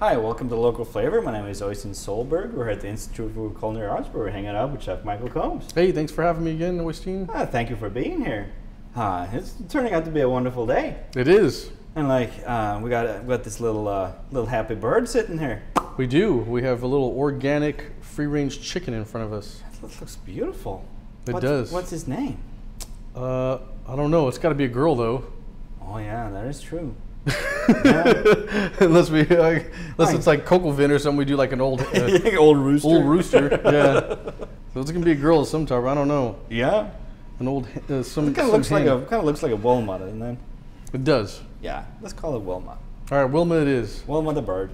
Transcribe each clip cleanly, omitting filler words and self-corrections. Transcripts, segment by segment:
Hi, welcome to Local Flavor. My name is Oystein Solberg. We're at the Institute for Culinary Arts where we're hanging out with Chef Micheal Combs. Hey, thanks for having me again, Oystein. Thank you for being here. It's turning out to be a wonderful day. It is. And we got this little happy bird sitting here. We do. We have a little organic, free-range chicken in front of us. That looks beautiful. It does. What's his name? I don't know. It's got to be a girl, though. Oh yeah, that is true. unless it's like Coco Vin or something, we do like an old old rooster. Old rooster, yeah. So it's gonna be a girl of some type. I don't know. Yeah. An old some. It kind of looks like a Wilma, doesn't it? It does. Yeah. Let's call it Wilma. All right, Wilma it is. Wilma the bird.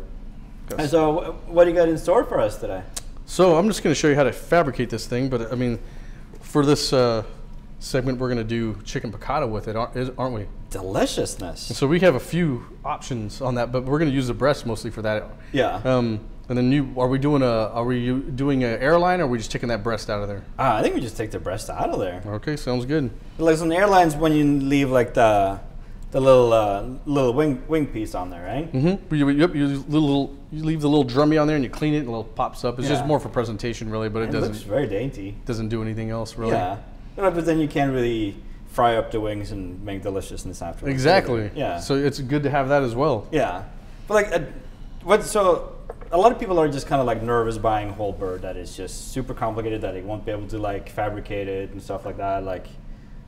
Yes. And so, what do you got in store for us today? So I'm just gonna show you how to fabricate this thing, but I mean, for this segment, we're gonna do chicken piccata with it, aren't we? Deliciousness. So we have a few options on that, but we're going to use the breast mostly for that. Yeah. And then are we doing an airline, or are we just taking that breast out of there? I think we just take the breast out of there. Okay, sounds good. Like on the airlines, when you leave like the little wing piece on there, right? Mm-hmm. You leave the little drummy on there, and you clean it, and it little pops up. It's just more for presentation, really, but it doesn't. Looks very dainty. Doesn't do anything else, really. Yeah. But then you can't really fry up the wings and make deliciousness afterwards. Exactly. Yeah. So it's good to have that as well. Yeah. But so a lot of people are just kind of like nervous buying a whole bird that is just super complicated, that they won't be able to like fabricate it and stuff like that.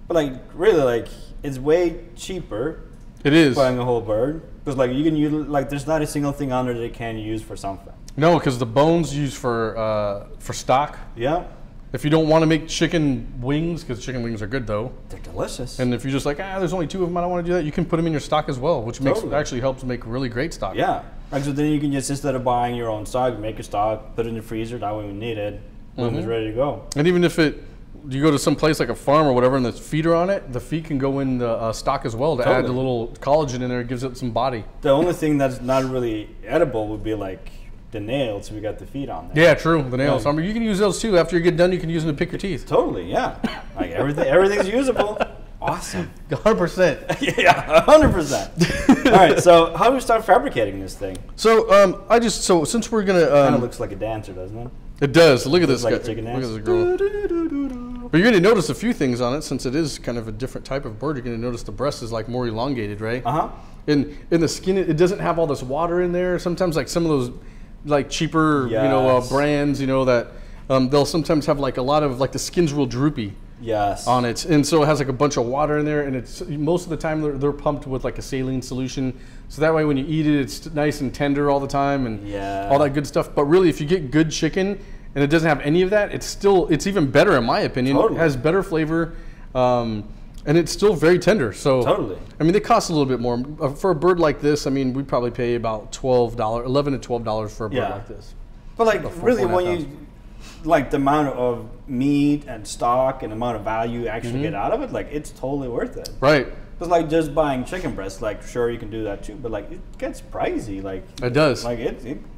But really it's way cheaper. It is. Buying a whole bird, because you can use there's not a single thing on there that they can use for something. No, because the bones used for stock. Yeah. If you don't want to make chicken wings, because chicken wings are good though. They're delicious. And if you're just like, there's only 2 of them, I don't want to do that, you can put them in your stock as well, which actually helps make really great stock. Yeah. So then you can just, instead of buying your own stock, make your stock, put it in the freezer, that way when you need it, boom, it's ready to go. And even if you go to some place like a farm or whatever and there's feeder on it, the feet can go in the stock as well to add the little collagen in there. It gives it some body. The only thing that's not really edible would be the nails. We got the feet on there. Yeah, true. The nails. I mean, you can use those too. After you get done, you can use them to pick your teeth. Totally, yeah. Everything's usable. Awesome. 100%. Yeah, 100%. All right, so how do we start fabricating this thing? So since we're gonna kind of looks like a dancer, doesn't it? It does. Look at this guy. Like a chicken dance. Look at this girl. But you're gonna notice a few things on it, since it is kind of a different type of bird. You're gonna notice the breast is more elongated, right? In the skin, it doesn't have all this water in there. Sometimes some of those cheaper brands, that they'll sometimes have a lot of the skin's real droopy. Yes. On it, and so it has a bunch of water in there, and it's most of the time they're pumped with a saline solution, so that way when you eat it, it's nice and tender all the time, and all that good stuff. But really, if you get good chicken and it doesn't have any of that, it's even better in my opinion. Totally. It has better flavor, and it's still very tender. So totally. I mean, they cost a little bit more for a bird like this. I mean, we probably pay about $11 to $12 for a bird like this. But really, when you the amount of meat and stock and amount of value you actually get out of it, it's totally worth it. Right. Because just buying chicken breasts, sure you can do that too, but it gets pricey. It does.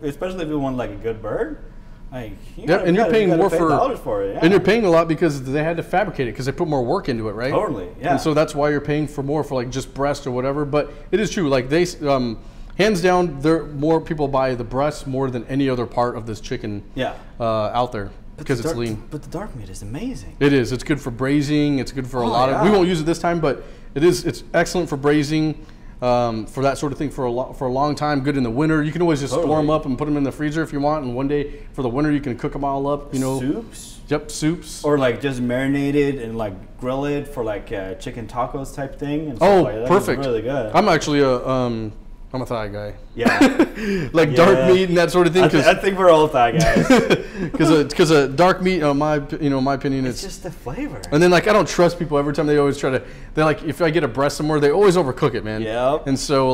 Especially if you want a good bird. And you're paying more for it. Yeah. And you're paying a lot because they had to fabricate it, because they put more work into it, right? Totally. Yeah. And so that's why you're paying for more for just breast or whatever. But it is true. They hands down, more people buy the breast more than any other part of this chicken out there, because it's lean. But the dark meat is amazing. It is. It's good for braising. It's good for a lot of. We won't use it this time, but it's excellent for braising, for that sort of thing for a long time. Good in the winter. You can always just store them up and put them in the freezer if you want. And one day for the winter, you can cook them all up. Soups. Yep, soups. Or just marinated and grill it for chicken tacos type thing. And stuff like that. Perfect. It's really good. I'm actually I'm a thigh guy. Yeah. Dark meat and that sort of thing. I think we're all thigh guys. Because dark meat, my opinion, it's just the flavor. And then I don't trust people every time. They always try to. They're if I get a breast somewhere, they always overcook it, man. Yeah. And so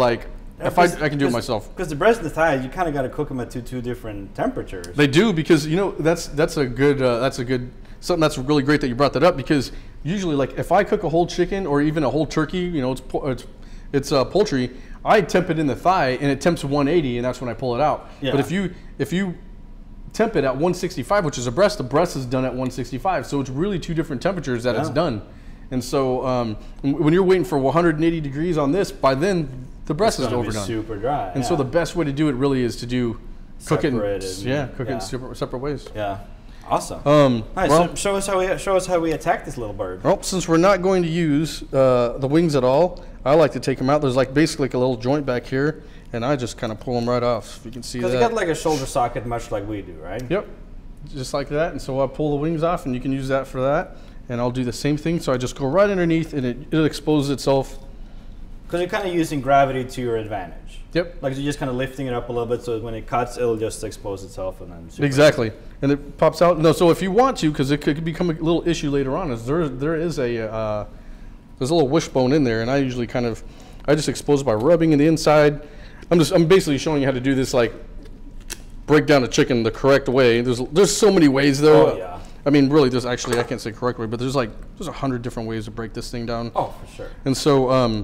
if I can do it myself. Because the breast and the thighs, you kind of got to cook them at two different temperatures. They do, because that's a good something that's really great that you brought that up, because usually if I cook a whole chicken or even a whole turkey, it's poultry, I temp it in the thigh and it temps 180, and that's when I pull it out. Yeah. But if you temp it at 165, which is the breast is done at 165. So it's really 2 different temperatures that it's done. And so when you're waiting for 180 degrees on this, by then the breast is gonna be overdone. super dry. And so the best way to do it really is to cook it in separate ways. Yeah. Awesome. Well, so show us how we attack this little bird. Well, since we're not going to use the wings at all, I like to take them out. There's like basically like a little joint back here, and I just kind of pull them right off. If you can see that. Because you got like a shoulder socket, much like we do, right? Yep. Just like that. And so I pull the wings off, and you can use that for that. And I'll do the same thing. So I just go right underneath, and it exposes itself. Because you're kind of using gravity to your advantage. Yep. Like you're just kind of lifting it up a little bit, so when it cuts, it'll just expose itself, and then. Exactly. And it pops out. No, so if you want to, because it could become a little issue later on, is there is a there's a little wishbone in there, and I usually I just expose it by rubbing in the inside. I'm basically showing you how to do this, like break down a chicken the correct way. There's so many ways though. Oh yeah. I mean, really, there's actually, I can't say correct way, but there's 100 different ways to break this thing down. Oh, for sure. And so I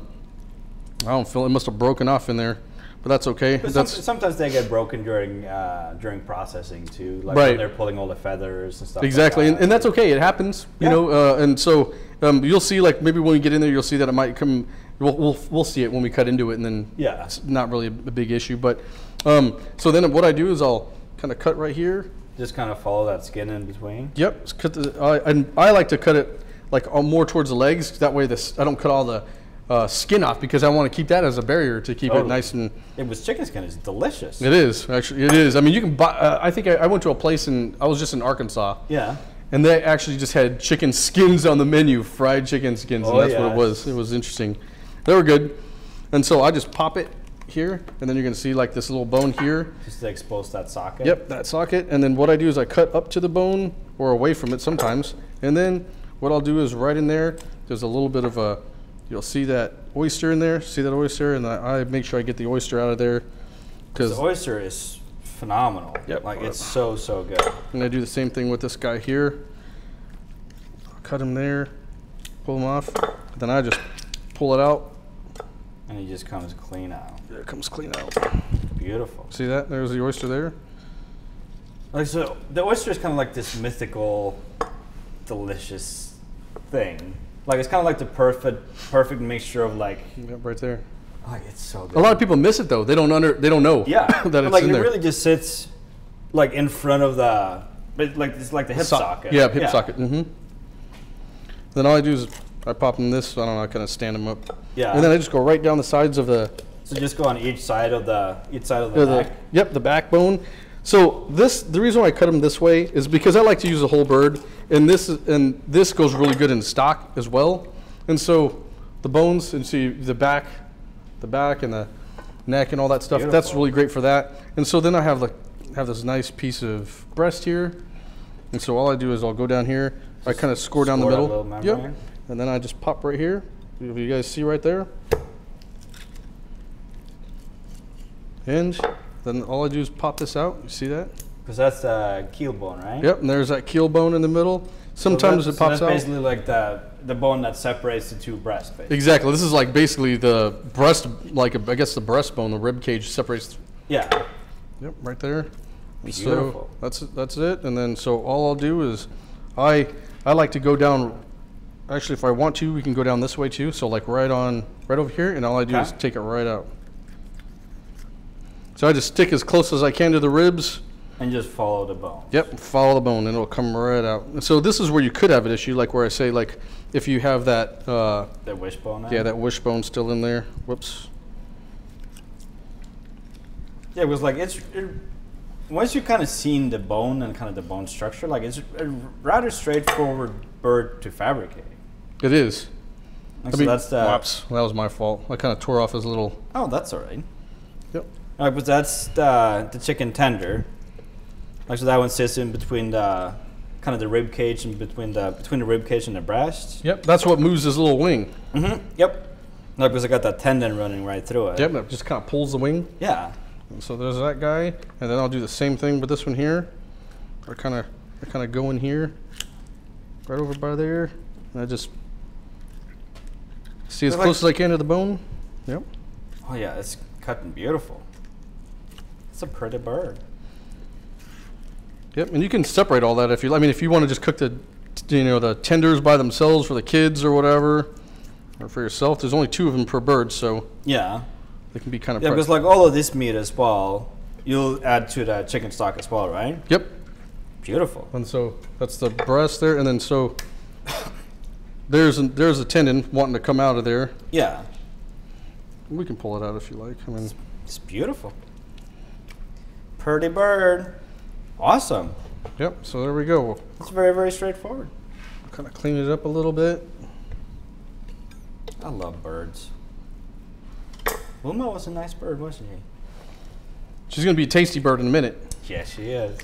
don't feel it must have broken off in there. But that's okay. Sometimes they get broken during processing too, like right. when they're pulling all the feathers and stuff. Exactly, like that. and that's okay. It happens, you know. And so you'll see, like maybe when we get in there, you'll see that it might come. We'll see it when we cut into it, and then it's not really a big issue. But so then what I do is I'll kind of cut right here. Just kind of follow that skin in between. Yep. I like to cut it like more towards the legs. That way, I don't cut all the skin off, because I want to keep that as a barrier to keep it nice and. It was chicken skin. It's delicious. It is actually. It is. I mean, you can buy. I think I went to a place I was just in Arkansas. Yeah. And they actually just had chicken skins on the menu, fried chicken skins, and that's what it was. It was interesting. They were good, and so I just pop it here, and then you're gonna see like this little bone here. Just to expose that socket. Yep, that socket, and then what I do is I cut up to the bone or away from it sometimes, and then what I'll do is right in there. There's a little bit of a. You'll see that oyster in there. See that oyster? And I make sure I get the oyster out of there. Because the oyster is phenomenal. Yep. Like it's so good. And I do the same thing with this guy here. I'll cut him there, pull him off. Then I just pull it out. And he just comes clean out. There it comes clean out. Beautiful. See that? There's the oyster there. Like so, the oyster is kind of like this mythical, delicious thing. Like it's kind of like the perfect mixture of like. Yep, right there. Like it's so good. A lot of people miss it though. They don't know. Yeah. that it's like in it there. really just sits, like in front of the, but like it's like the hip socket. Yeah, hip socket. Mm-hmm. Then all I do is I pop in this. I don't know. I kind of stand them up. Yeah. And then I just go right down the sides of the. So just go on each side of the back. Yep, the backbone. So the reason why I cut them this way is because I like to use the whole bird, and this goes really good in stock as well. And so the bones, and see the back and the neck and all that stuff. Beautiful. That's really great for that. And so then I have this nice piece of breast here, and so all I do is I'll go down here. I kind of score down the middle. Yep. And then I just pop right here. If you guys see right there. And then all I do is pop this out. You see that? Because that's the keel bone, right? Yep, and there's that keel bone in the middle. Sometimes it pops that's out. basically like the bone that separates the two breasts, basically. Exactly. This is like basically the breast, I guess the breastbone, the rib cage separates. Yeah. Yep, right there. Beautiful. So that's it. And then so all I'll do is I like to go down. Actually, if I want to, we can go down this way too. So like right over here, and all I do is take it right out. So I just stick as close as I can to the ribs. And just follow the bone. Yep, follow the bone, and it'll come right out. And so this is where you could have an issue, like where I say, like if you have that. That wishbone. Yeah, that wishbone still in there. Whoops. Yeah, it was like once you kind of seen the bone and kind of the bone structure, like it's a rather straightforward bird to fabricate. It is. Like, so that's the. Whoops, that was my fault. I kind of tore off his little. Oh, that's all right. Yep. But that's the chicken tender. Like so that one sits in between the kind of the rib cage and between the rib cage and the breast. Yep, that's what moves his little wing. Mm-hmm. Yep. No, because I got that tendon running right through it. Yep, that just kind of pulls the wing. Yeah. And so there's that guy, and then I'll do the same thing with this one here. I kind of go in here, right over by there, and I just see as close as I can to the bone. Yep. Oh yeah, it's cutting beautiful. It's a pretty bird. Yep, and you can separate all that if you. I mean, if you want to just cook the tenders by themselves for the kids or whatever, or for yourself. There's only 2 of them per bird, so yeah. They can be kind of Yeah, because like all of this meat as well, you'll add to the chicken stock as well, right? Yep. Beautiful. And so that's the breast there, and then so there's a tendon wanting to come out of there. Yeah. We can pull it out if you like. I mean, it's beautiful. Pretty bird. Awesome. Yep. So there we go. It's very, very straightforward. Kind of clean it up a little bit. I love birds. Wilma was a nice bird, wasn't she? She's gonna be a tasty bird in a minute. Yes, she is.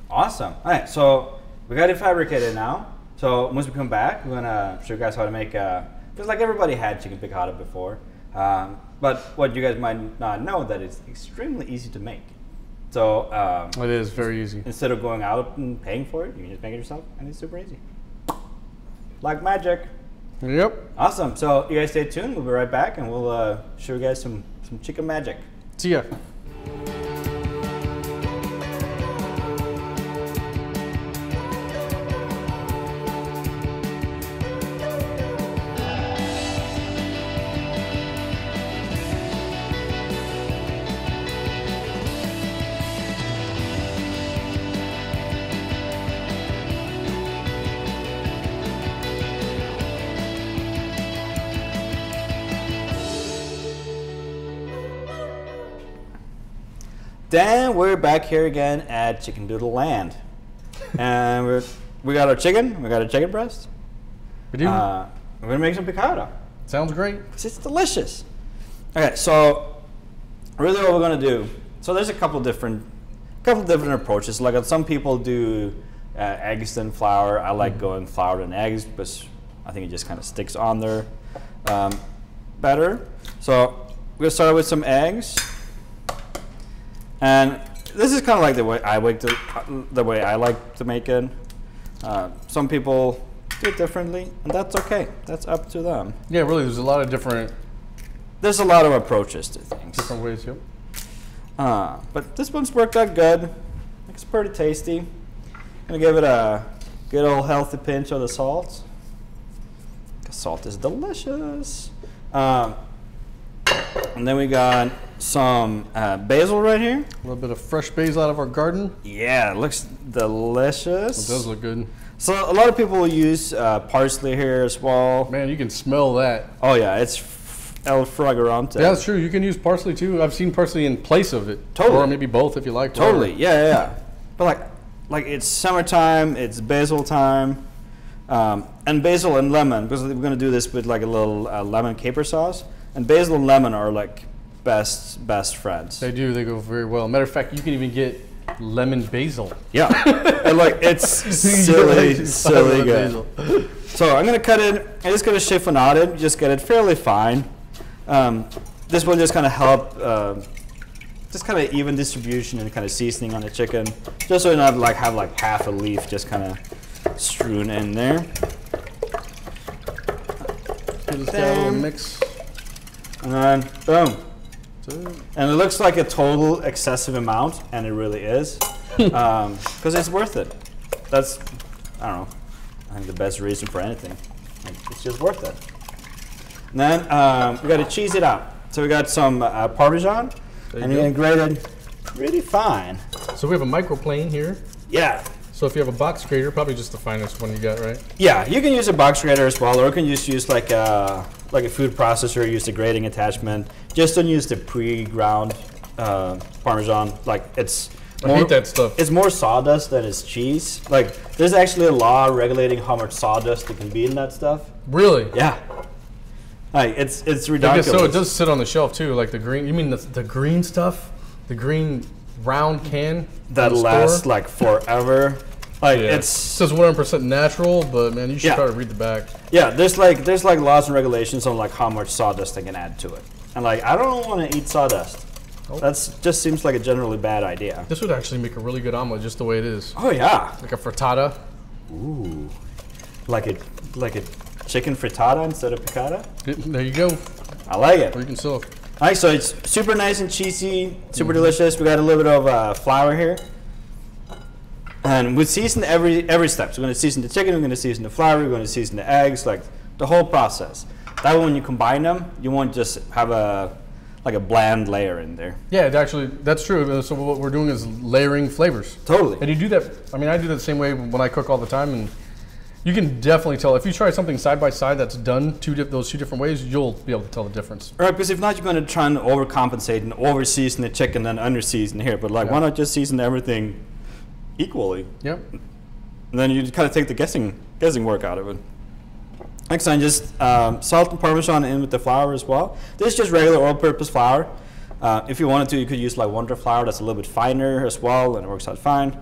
Awesome. All right, so we got it fabricated now. So once we come back, we're gonna show you guys how to make. Because like everybody had chicken piccata before, but what you guys might not know that it's extremely easy to make. So it is very easy. Instead of going out and paying for it, you can just make it yourself, and it's super easy. Like magic. Yep. Awesome. So you guys stay tuned. We'll be right back, and we'll show you guys some chicken magic. See ya. Then we're back here again at Chicken Doodle Land, and we got our chicken. We got our chicken breast. We do. We're gonna make some piccata. Sounds great. It's delicious. Okay, so really, what we're gonna do? So there's a couple different approaches. Like some people do eggs and flour. I like going flour and eggs because I think it just kind of sticks on there better. So we're gonna start with some eggs. And this is kind of like the way I like to make it. Some people do it differently, and that's okay. That's up to them. Yeah, really, there's a lot of different. There's a lot of approaches to things. Different ways, yep. But this one's worked out good. It's pretty tasty. Gonna give it a good old healthy pinch of the salt. The salt is delicious. And then we got some basil right here. A little bit of fresh basil out of our garden. Yeah, it looks delicious. It does look good. So a lot of people will use parsley here as well. Man, you can smell that. Oh yeah, it's el fragrante. Yeah, that's true. You can use parsley too. I've seen parsley in place of it. Totally. Or maybe both if you like. Totally, yeah. But like it's summertime, it's basil time. And basil and lemon, because we're going to do this with like a little lemon caper sauce. And basil and lemon are like best friends. They do. They go very well. Matter of fact, you can even get lemon basil. Yeah. And like it's silly good. Basil. So I'm going to cut it. I'm just going to chiffonade it. Just get it fairly fine. This will just kind of help, just kind of even distribution and kind of seasoning on the chicken. Just so you not like have like half a leaf just kind of strewn in there. Just got a little mix. And then boom. And it looks like a total excessive amount, and it really is, because it's worth it. That's, I don't know, I think the best reason for anything. It's just worth it. And then we got to cheese it out. So we got some Parmesan, and you're gonna grate it pretty fine. So we have a microplane here. Yeah. So if you have a box grater, probably just the finest one you got, right? Yeah, you can use a box grater as well, or you can just use like a food processor, use the grating attachment. Just don't use the pre-ground Parmesan. Like I hate that stuff. It's more sawdust than it's cheese. Like there's actually a law regulating how much sawdust there can be in that stuff. Really? Yeah. Like it's ridiculous. I guess so. It does sit on the shelf too, like the green. You mean the green stuff? The green round can that lasts like forever. Like it says 100% natural, but man, you should try to read the back. Yeah, there's like laws and regulations on like how much sawdust they can add to it, and like I don't want to eat sawdust. Oh. That's just seems like a generally bad idea. This would actually make a really good omelet, just the way it is. Oh yeah, like a frittata. Ooh, like a chicken frittata instead of piccata. There you go. I like it. Or you can still. All right, so it's super nice and cheesy, super delicious. We got a little bit of flour here. And we season every step. So we're going to season the chicken, we're going to season the flour, we're going to season the eggs, like the whole process. That way when you combine them, you won't just have a like a bland layer in there. Yeah, that's true. So what we're doing is layering flavors. Totally. And you do that. I mean, I do that the same way when I cook all the time, and you can definitely tell if you try something side by side that's done those two different ways. You'll be able to tell the difference. Right, because if not, you're going to try and overcompensate and over-season the chicken and under-season here. But like, why not just season everything equally? Yep. And then you kind of take the guessing work out of it. Next time, just salt and Parmesan in with the flour as well. This is just regular all-purpose flour. If you wanted to, you could use like Wonder flour that's a little bit finer as well, and it works out fine.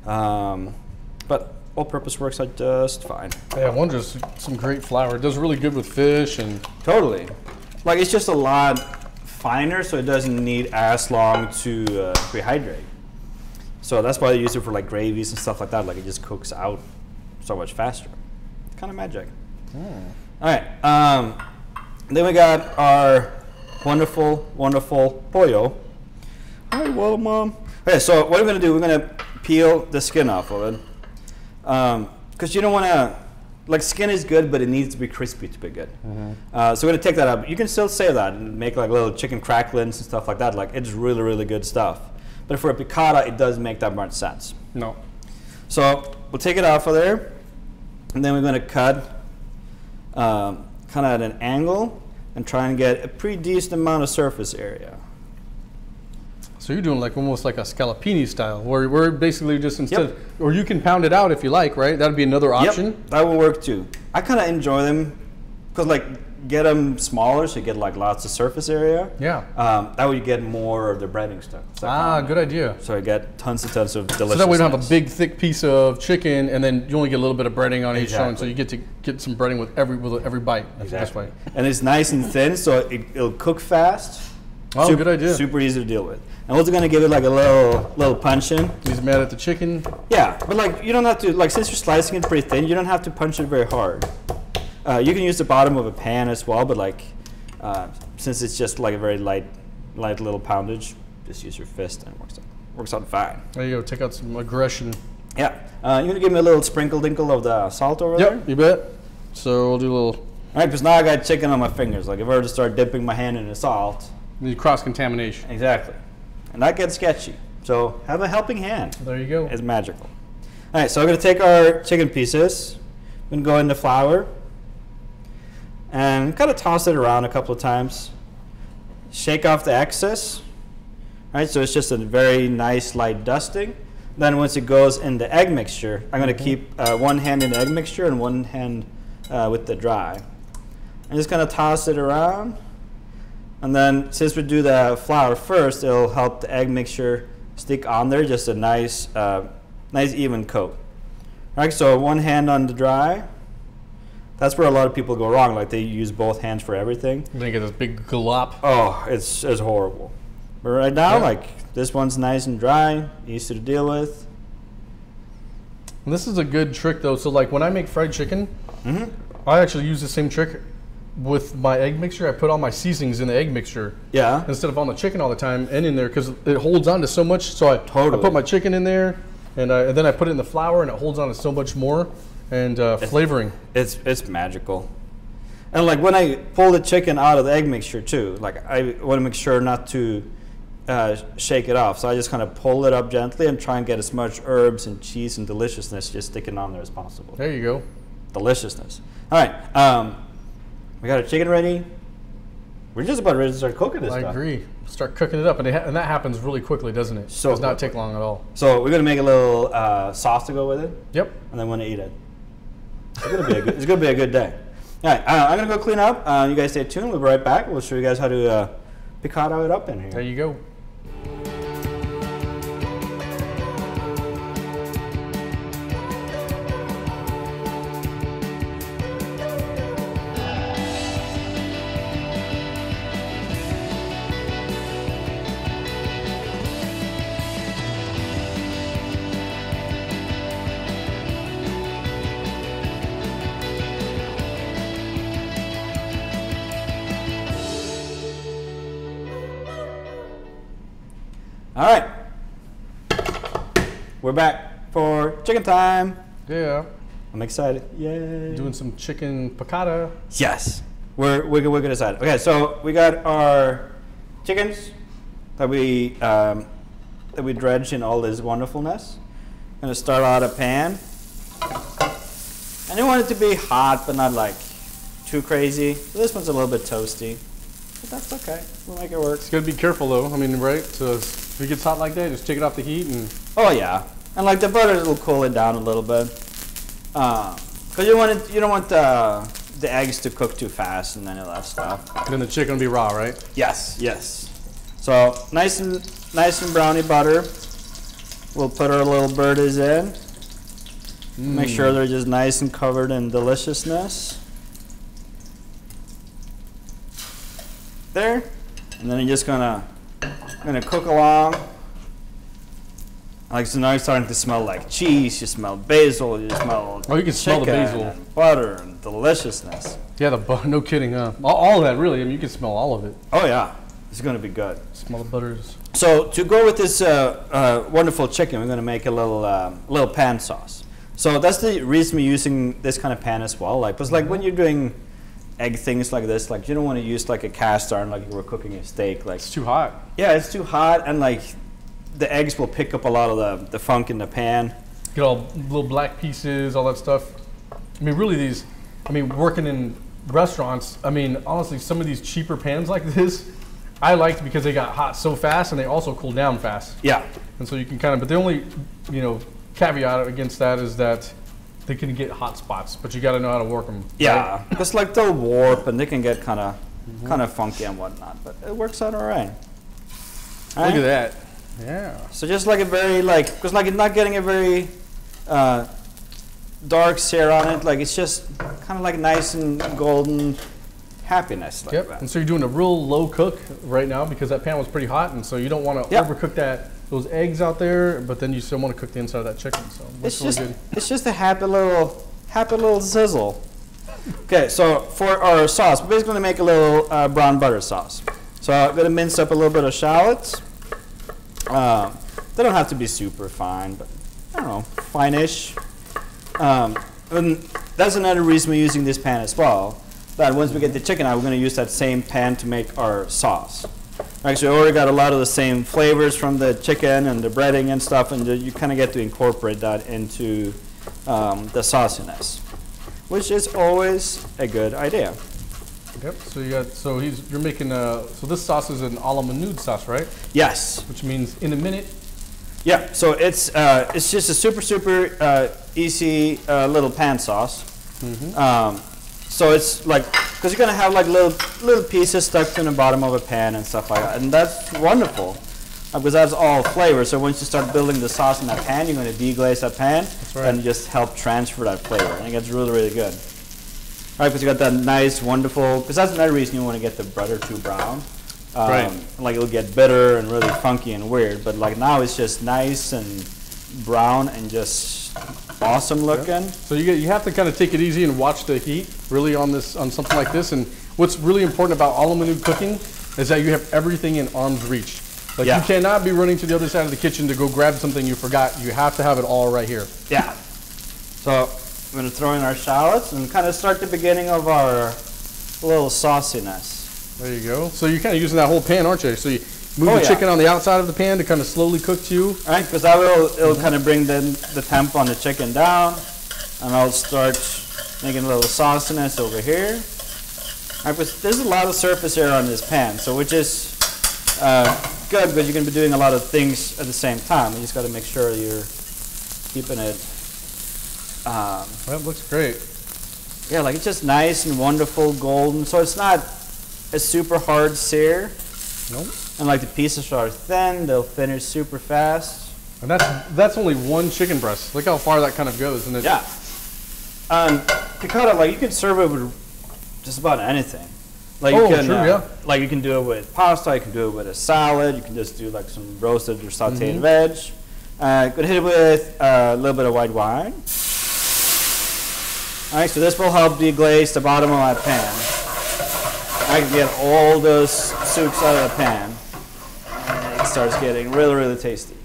But all-purpose works out just fine. Yeah, Wonder's some great flour. It does really good with fish and. Totally. Like, it's just a lot finer, so it doesn't need as long to rehydrate. So that's why they use it for like gravies and stuff like that. Like, it just cooks out so much faster. It's kind of magic. All right, then we got our wonderful, wonderful pollo. Hi, well, Mom. Okay, so what we're gonna do, we're gonna peel the skin off of it. Because you don't wanna, like, skin is good, but it needs to be crispy to be good. So we're gonna take that out. You can still save that and make like little chicken cracklings and stuff like that. Like, it's really, really good stuff. But for a piccata, it doesn't make that much sense. No. So we'll take it off of there, and then we're gonna cut kind of at an angle and try and get a pretty decent amount of surface area. So you're doing like almost like a scallopini style, where we're basically just instead, Yep. or you can pound it out if you like, right? That'd be another option. Yep, that will work too. I kind of enjoy them because like get them smaller so you get like lots of surface area. Yeah. That way you get more of the breading stuff. Good idea. So you get tons and tons of delicious. So that way you don't have a big thick piece of chicken and then you only get a little bit of breading on each Exactly. one, so you get to get some breading with every bite. Exactly. This way. And it's nice and thin, so it'll cook fast. Oh, good idea. Super easy to deal with. And we're also gonna give it like a little punch in. He's mad at the chicken. Yeah, but like you don't have to, like, since you're slicing it pretty thin, you don't have to punch it very hard. You can use the bottom of a pan as well, but like since it's just like a very light little poundage, just use your fist and it works out fine. There you go. Take out some aggression. Yeah, you're gonna give me a little sprinkle dinkle of the salt over there. Yep, you bet. So we'll do a little. All right, because now I got chicken on my fingers. Like if I were to start dipping my hand in the salt. Cross contamination. Exactly, and that gets sketchy. So have a helping hand. There you go. It's magical. All right, so I'm gonna take our chicken pieces. I'm gonna go in the flour. And kind of toss it around a couple of times. Shake off the excess. Right, so it's just a very nice light dusting. Then once it goes in the egg mixture, I'm going to keep one hand in the egg mixture and one hand with the dry. I'm just going to toss it around. And then since we do the flour first, it'll help the egg mixture stick on there, just a nice even coat. All right, so one hand on the dry. That's where a lot of people go wrong. Like they use both hands for everything. Then you get this big glop. Oh, it's horrible. But right now, like this one's nice and dry, easy to deal with. And this is a good trick though. So like when I make fried chicken, I actually use the same trick with my egg mixture. I put all my seasonings in the egg mixture. Yeah. Instead of on the chicken all the time and in there, because it holds on to so much. So I put my chicken in there, and then I put it in the flour, and it holds on to so much more. And flavoring. It's magical. And like when I pull the chicken out of the egg mixture too, like I want to make sure not to shake it off. So I just kind of pull it up gently and try and get as much herbs and cheese and deliciousness just sticking on there as possible. There you go. Deliciousness. All right. We got our chicken ready. We're just about ready to start cooking this stuff. I agree. Start cooking it up. And that happens really quickly, doesn't it? So it does not take long at all. So we're going to make a little sauce to go with it. Yep. And then we're going to eat it. It's gonna be a good day. All right, I'm gonna go clean up. You guys stay tuned. We'll be right back. We'll show you guys how to piccata it up in here. There you go. All right, we're back for chicken time. Yeah. I'm excited. Yay. Doing some chicken piccata. Yes, we're good excited. Okay, so we got our chickens that we dredged in all this wonderfulness. I'm gonna start out a pan, and you want it to be hot, but not like too crazy. So this one's a little bit toasty, but that's okay. We'll make it work. It's gotta be careful though. I mean, right? So if it gets hot like that, just take it off the heat and. Oh yeah, and like the butter will cool it down a little bit, because you don't want the eggs to cook too fast and any of that stuff. And then the chicken will be raw, right? Yes, yes. So nice and browny butter. We'll put our little birdies in. Make sure they're just nice and covered in deliciousness. There, and then you're just gonna cook along. Like, so now you're starting to smell like cheese. You smell basil. You smell you can smell the basil, and butter, and deliciousness. Yeah, the butter. No kidding. All of that, really. I mean, you can smell all of it. Oh yeah, it's gonna be good. Smell the butters. So to go with this wonderful chicken, we're gonna make a little pan sauce. So that's the reason we're using this kind of pan as well. Like, because like when you're doing egg things like this, like you don't want to use like a cast iron like you were cooking a steak. Like it's too hot. Yeah, it's too hot, and like the eggs will pick up a lot of the funk in the pan. Get all little black pieces, all that stuff. I mean, really working in restaurants, I mean, honestly, some of these cheaper pans like this, I liked because they got hot so fast and they also cool down fast. Yeah. And so you can but the only, caveat against that is that they can get hot spots, but you got to know how to work them. Yeah, because like they'll warp and they can get kind of funky and whatnot, but it works out all right. Look at that. Yeah. So just like a very because like it's not getting a very dark sear on it. Like it's just kind of like nice and golden happiness. Like yep. that. And so you're doing a real low cook right now because that pan was pretty hot, and so you don't want to overcook those eggs out there, but then you still want to cook the inside of that chicken. So it's just a happy little sizzle. Okay, so for our sauce, we're basically going to make a little brown butter sauce. So I'm going to mince up a little bit of shallots. They don't have to be super fine, but I don't know, fine-ish. And that's another reason we're using this pan as well. That once we get the chicken out, we're going to use that same pan to make our sauce. Actually, we already got a lot of the same flavors from the chicken and the breading and stuff, and you kind of get to incorporate that into the sauciness, which is always a good idea. Yep. So you're making so this sauce is an a la minute sauce, right? Yes. Which means in a minute. Yeah. So it's just a super easy little pan sauce. So it's like, because you're gonna have like little pieces stuck in the bottom of a pan and stuff like that, and that's wonderful because that's all flavor. So once you start building the sauce in that pan, you're gonna deglaze that pan and just help transfer that flavor, and it gets really good. Right, because you got that nice, wonderful. Because that's another reason you want to get the butter too brown. Like it'll get bitter and really funky and weird. But like now it's just nice and brown and just awesome looking. Yep. So you have to kind of take it easy and watch the heat really on something like this. And what's really important about a la minute cooking is that you have everything in arm's reach. Like you cannot be running to the other side of the kitchen to go grab something you forgot. You have to have it all right here. Yeah. So we're going to throw in our shallots and kind of start the beginning of our little sauciness. There you go. So you're kind of using that whole pan, aren't you? So you move the chicken on the outside of the pan to kind of slowly cook too. Right, because it'll kind of bring the temp on the chicken down, and I'll start making a little sauciness over here. Right, because there's a lot of surface area on this pan, so which is good because you're going to be doing a lot of things at the same time. You just got to make sure you're keeping it. That looks great. Yeah, like it's just nice and wonderful golden. So it's not a super hard sear. Nope. And like the pieces are thin, they'll finish super fast. And that's only one chicken breast. Look how far that kind of goes. And yeah. Piccata, like you can serve it with just about anything. Like like you can do it with pasta, you can do it with a salad, you can just do like some roasted or sauteed veg. Could hit it with a little bit of white wine. All right, so this will help deglaze the bottom of my pan. I can get all those soups out of the pan, and it starts getting really tasty.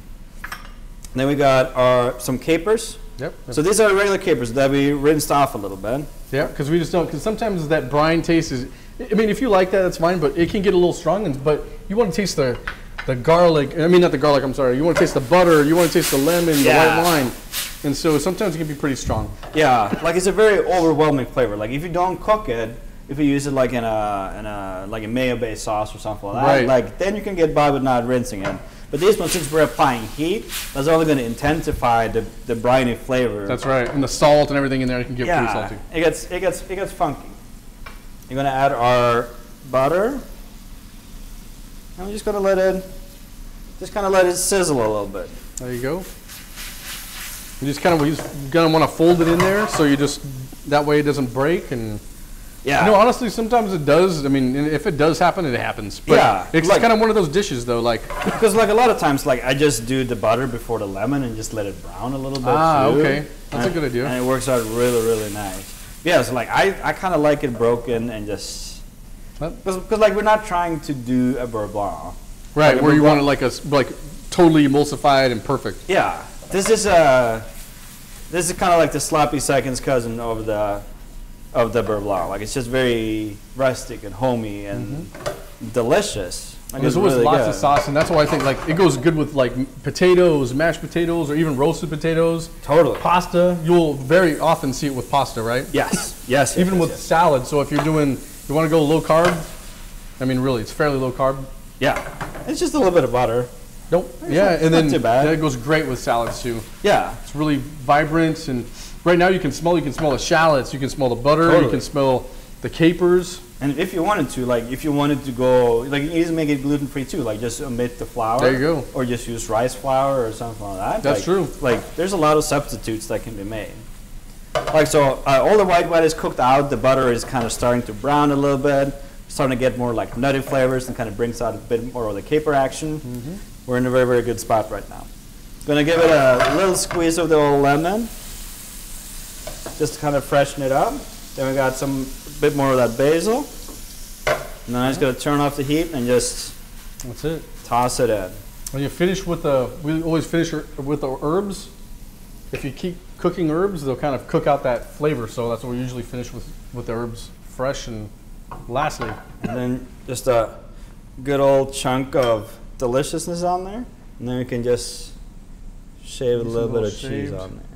And then we got some capers. Yep. So these are regular capers that we rinsed off a little bit. Yeah, because we just don't. Because sometimes that brine taste I mean, if you like that, that's fine. But it can get a little strong. But you want to taste the garlic. I mean, not the garlic. I'm sorry. You want to taste the butter. You want to taste the lemon, the white wine. And so sometimes it can be pretty strong. Yeah, like it's a very overwhelming flavor. Like if you don't cook it, if you use it like in a like a mayo-based sauce or something like that, Right. like then you can get by with not rinsing it. But this one, since we're applying heat, that's only going to intensify the briny flavor. That's right. And the salt and everything in there, it can get pretty salty. It gets funky. You're going to add our butter. And we're just going to let it sizzle a little bit. There you go. You just kind of gonna want to fold it in there, so you just that way it doesn't break. And yeah, you know, honestly, sometimes it does. I mean, if it does happen, it happens. But yeah, it's like, kind of one of those dishes, though. Like because like a lot of times, like I just do the butter before the lemon and just let it brown a little bit. Okay, that's a good idea. And it works out really, really nice. Yeah, so like I kind of like it broken and just because like we're not trying to do a beurre blanc. Right, like where you want it like totally emulsified and perfect. Yeah, this is kind of like the sloppy seconds cousin of the beurre blanc. Like it's just very rustic and homey and delicious. Like And there's always really lots good. of sauce, and that's why I think like it goes good with like potatoes, mashed potatoes, or even roasted potatoes. Totally. Pasta, you'll very often see it with pasta, right? Yes. Even yes, with yes. salad. So if you want to go low carb, I mean, really, it's fairly low carb. Yeah, it's just a little bit of butter. Nope. It's Yeah, not- and then not too bad. that goes great with salads too. Yeah, It's really vibrant, and right now you can smell the shallots, you can smell the butter, you Totally. can smell the capers. and if you wanted to go, like you can easily make it gluten free too. Like just omit the flour. There you go. Or just use rice flour or something like that. That's Like- true. Like there's a lot of substitutes that can be made. Like so, all the white is cooked out. The butter is kind of starting to brown a little bit, starting to get more like nutty flavors, and kind of brings out a bit more of the caper action. We're in a very, very good spot right now. Gonna give it a little squeeze of the old lemon, just to kind of freshen it up. Then we got some bit more of that basil. And then I'm just gonna turn off the heat and just That's it. toss it in. When you finish with we always finish with the herbs. If you keep cooking herbs, they'll kind of cook out that flavor. So that's what we usually finish with the herbs fresh. And lastly, And then just a good old chunk of deliciousness on there. And then we can just shave a little bit of cheese on there.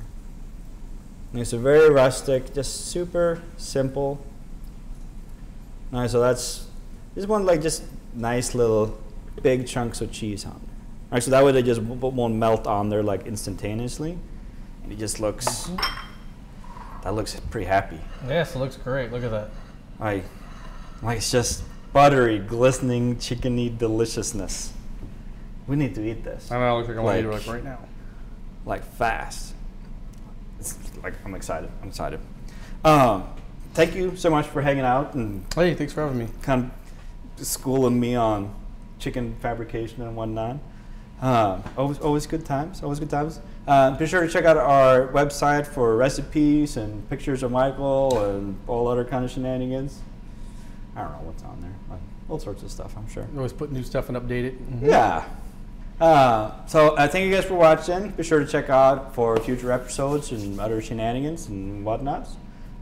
And it's a very rustic, just super simple. Alright, so this one like just nice little big chunks of cheese on there. Alright, so that way they just won't melt on there like instantaneously. And it just looks, that looks pretty happy. yes, it looks great. Look at that. Like it's just buttery, glistening, chickeny deliciousness. We need to eat this. I know. It looks like I want to eat it Like- like right now. Like fast. It's like I'm excited. Thank you so much for hanging out and Hey, thanks for having me. kind of schooling me on chicken fabrication and whatnot. Always good times. Always good times. Be sure to check out our website for recipes and pictures of Micheal and all other kind of shenanigans. I don't know what's on there. Like, all sorts of stuff, I'm sure. We always put new stuff and update it. Yeah. So thank you guys for watching. Be sure to check out for future episodes and other shenanigans and whatnots.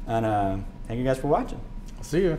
And thank you guys for watching. See you.